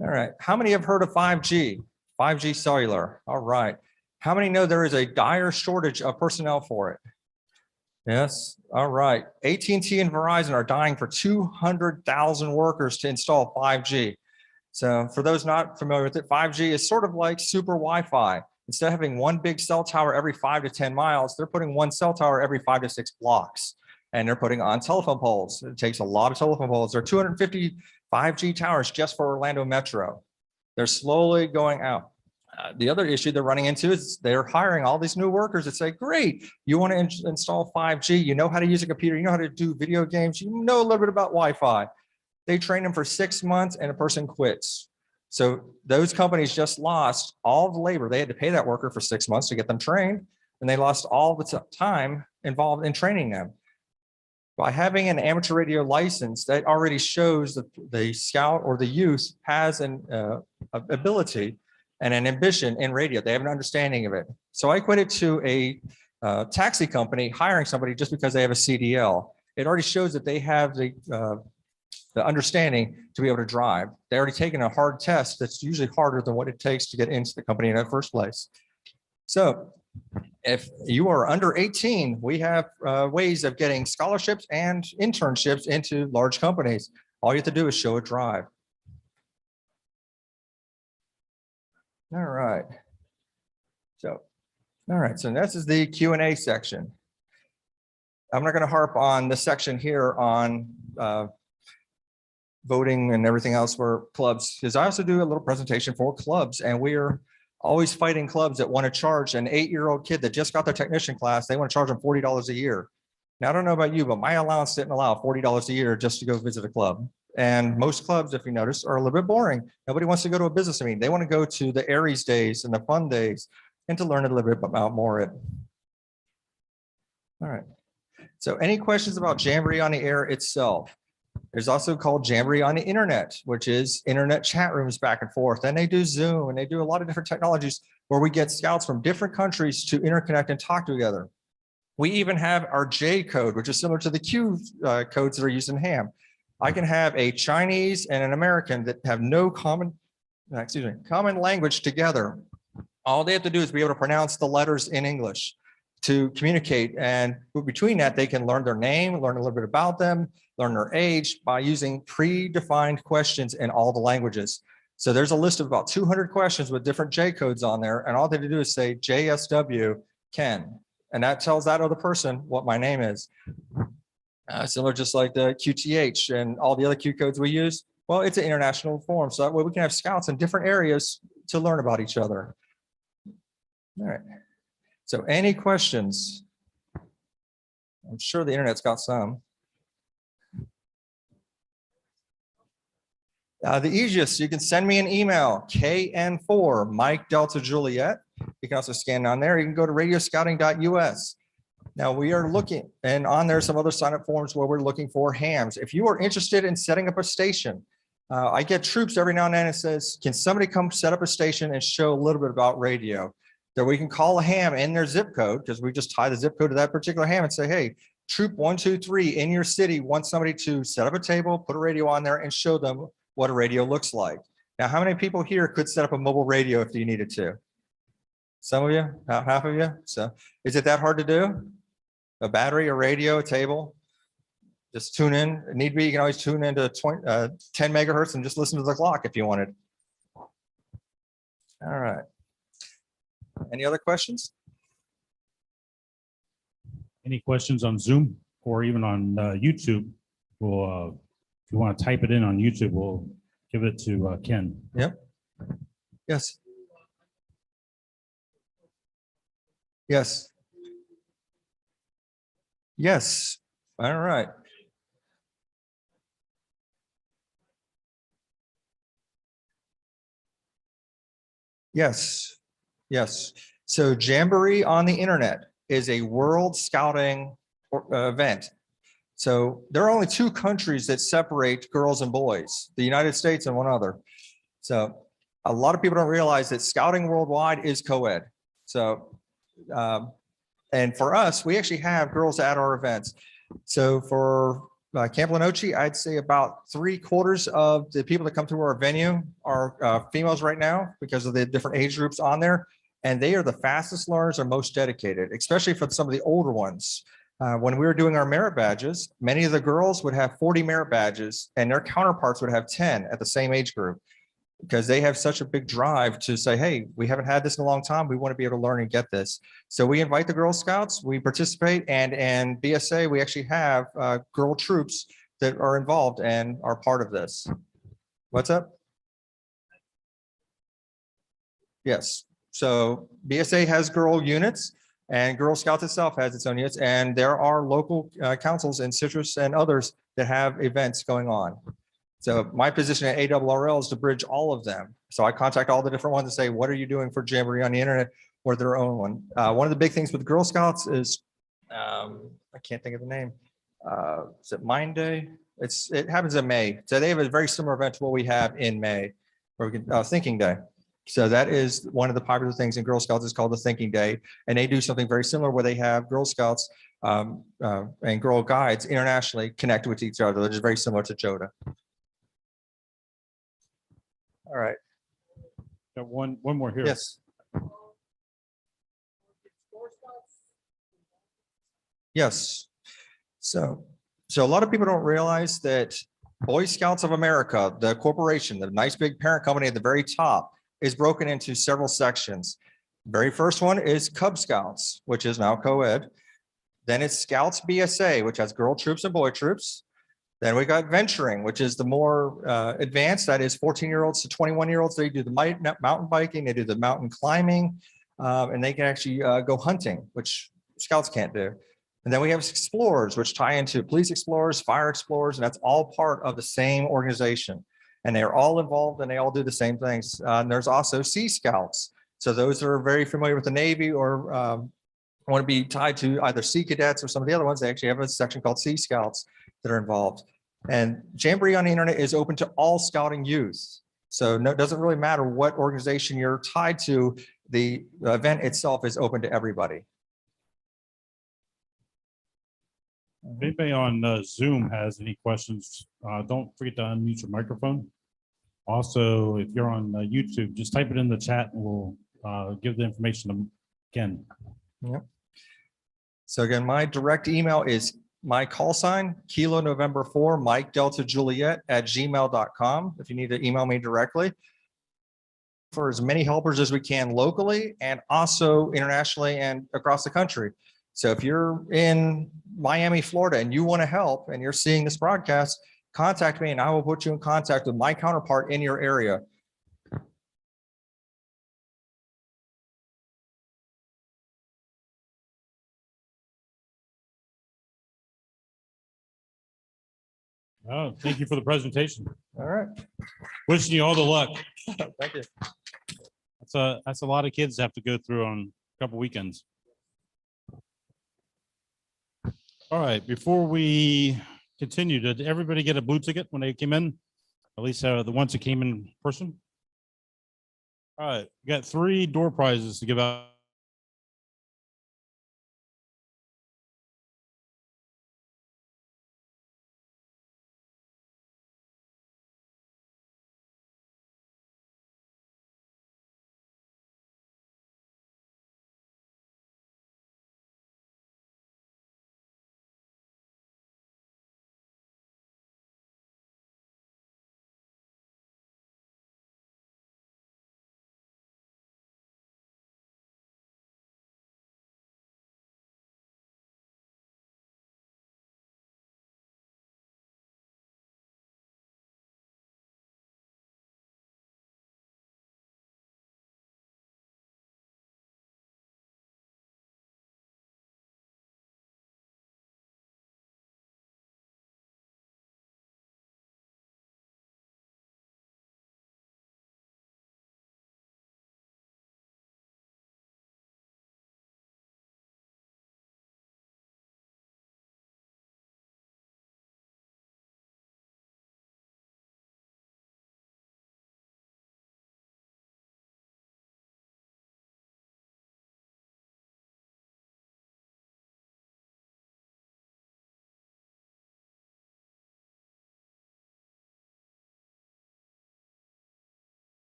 All right. How many have heard of 5G? 5G cellular. All right. How many know there is a dire shortage of personnel for it? Yes. All right. AT&T and Verizon are dying for 200,000 workers to install 5G. So for those not familiar with it, 5G is sort of like super Wi-Fi. Instead of having one big cell tower every 5 to 10 miles, they're putting one cell tower every 5 to 6 blocks. And they're putting on telephone poles. It takes a lot of telephone poles. There are 250 5G towers just for Orlando Metro. They're slowly going out. The other issue they're running into is they're hiring all these new workers that say, great, you want to install 5G, you know how to use a computer, you know how to do video games, you know a little bit about Wi-Fi. They train them for 6 months and a person quits. So those companies just lost all the labor. They had to pay that worker for 6 months to get them trained, and they lost all the time involved in training them. By having an amateur radio license, that already shows that the scout or the youth has an ability and an ambition in radio. They have an understanding of it. So I equate it to a taxi company hiring somebody just because they have a CDL. It already shows that they have the understanding to be able to drive. They already taken a hard test that's usually harder than what it takes to get into the company in the first place. So if you are under 18, we have ways of getting scholarships and internships into large companies. All you have to do is show a drive. All right. So this is the Q&A section. I'm not going to harp on the section here on voting and everything else for clubs, because I also do a little presentation for clubs, and we are always fighting clubs that want to charge an 8-year-old kid that just got their technician class. They want to charge them $40 a year. Now, I don't know about you, but my allowance didn't allow $40 a year just to go visit a club. And most clubs, if you notice, are a little bit boring. Nobody wants to go to a business meeting. They want to go to the Aries days and the fun days and to learn a little bit about more it. All right. So any questions about Jamboree on the Air itself? There's also called Jamboree on the Internet, which is internet chat rooms back and forth. And they do Zoom, and they do a lot of different technologies where we get scouts from different countries to interconnect and talk together. We even have our J code, which is similar to the Q codes that are used in ham. I can have a Chinese and an American that have no common language together. All they have to do is be able to pronounce the letters in English to communicate. And between that, they can learn their name, learn a little bit about them, learn their age by using predefined questions in all the languages. So there's a list of about 200 questions with different J codes on there. And all they have to do is say JSW Ken. And that tells that other person what my name is. Similar, just like the QTH and all the other Q codes we use. Well, it's an international form. So that way we can have scouts in different areas to learn about each other. All right. So any questions? I'm sure the internet's got some. The easiest, you can send me an email, KN4, Mike Delta Juliet. You can also scan on there. You can go to radioscouting.us. Now we are looking, and on there some other sign-up forms where we're looking for hams. If you are interested in setting up a station, I get troops every now and then. It says, can somebody come set up a station and show a little bit about radio? That we can call a ham in their zip code, because we just tie the zip code to that particular ham and say, hey, troop 123 in your city wants somebody to set up a table, put a radio on there, and show them what a radio looks like. Now, how many people here could set up a mobile radio if you needed to? Some of you, about half of you. So is it that hard to do? A battery, a radio, a table? Just tune in. If need be, you can always tune into 10 megahertz and just listen to the clock if you wanted. All right. Any other questions? Any questions on Zoom or even on YouTube? We'll, if you want to type it in on YouTube, we'll give it to Ken. Yep. Yes. Yes. Yes. All right. Yes. Yes. So Jamboree on the Internet is a world scouting event. So there are only two countries that separate girls and boys, the United States and one other. So a lot of people don't realize that scouting worldwide is co-ed. So, and for us, we actually have girls at our events. So for Camp Lenoche, I'd say about 3/4 of the people that come to our venue are females right now because of the different age groups on there. And they are the fastest learners or most dedicated, especially for some of the older ones. When we were doing our merit badges, many of the girls would have 40 merit badges and their counterparts would have 10 at the same age group because they have such a big drive to say, hey, we haven't had this in a long time. We want to be able to learn and get this. So we invite the Girl Scouts, we participate, and BSA, we actually have girl troops that are involved and are part of this. What's up? Yes. So BSA has girl units and Girl Scouts itself has its own units. And there are local councils in Citrus and others that have events going on. So my position at ARRL is to bridge all of them. So I contact all the different ones and say, what are you doing for Jamboree on the internet or their own one? One of the big things with Girl Scouts is, I can't think of the name. Is it Mind Day? It happens in May. So they have a very similar event to what we have in May, where we can, Thinking Day. So that is one of the popular things in Girl Scouts is called the Thinking Day. And they do something very similar where they have Girl Scouts and Girl Guides internationally connected with each other, which is very similar to JOTA. All right. Got one more here. Yes. Yes. So a lot of people don't realize that Boy Scouts of America, the corporation, the nice big parent company at the very top, is broken into several sections. Very first one is Cub Scouts, which is now co-ed. Then it's Scouts BSA, which has girl troops and boy troops. Then we got Venturing, which is the more advanced, that is 14-year-olds to 21-year-olds. They do the mountain biking, they do the mountain climbing, and they can actually go hunting, which Scouts can't do. And then we have Explorers, which tie into Police Explorers, Fire Explorers, and that's all part of the same organization. And they're all involved and they all do the same things. And there's also Sea Scouts. So those that are very familiar with the Navy or want to be tied to either Sea Cadets or some of the other ones, they actually have a section called Sea Scouts that are involved. And Jamboree on the internet is open to all scouting youth. So it doesn't really matter what organization you're tied to, the event itself is open to everybody. If anybody on Zoom has any questions, don't forget to unmute your microphone. Also, if you're on YouTube, just type it in the chat and we'll give the information to Ken. Yep. So again, my direct email is my call sign, Kilo November 4, Mike Delta Juliet @gmail.com. If you need to email me directly. For as many helpers as we can locally and also internationally and across the country. So if you're in Miami, Florida, and you want to help and you're seeing this broadcast, contact me and I will put you in contact with my counterpart in your area. Oh, thank you for the presentation. All right. Wishing you all the luck. Thank you. That's a lot of kids to have to go through on a couple weekends. All right, before we continue, did everybody get a blue ticket when they came in? At least the ones that came in person? All right, we got 3 door prizes to give out.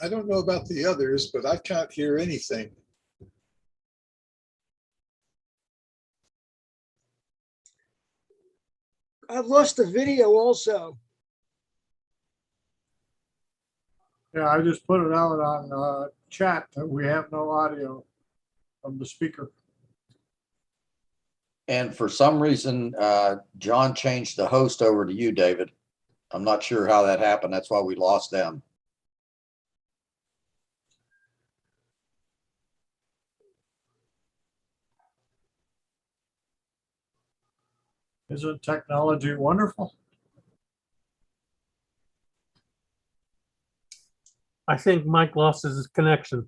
I don't know about the others, but I can't hear anything. I've lost the video also. Yeah, I just put it out on chat that we have no audio from the speaker. And for some reason, John changed the host over to you, David. I'm not sure how that happened. That's why we lost them. Isn't technology wonderful? I think Mike lost his connection.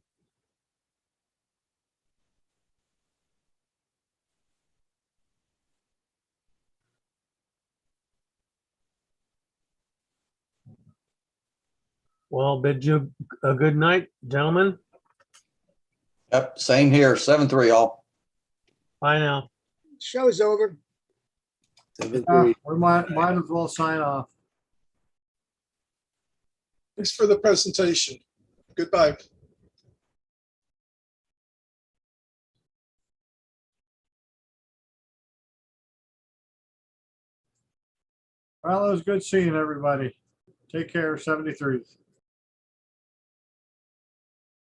Well, bid you a good night, gentlemen. Yep, same here. 7-3 all. Bye now. Show's over. We might as well sign off. Thanks for the presentation. Goodbye. Well, it was good seeing everybody. Take care, 73.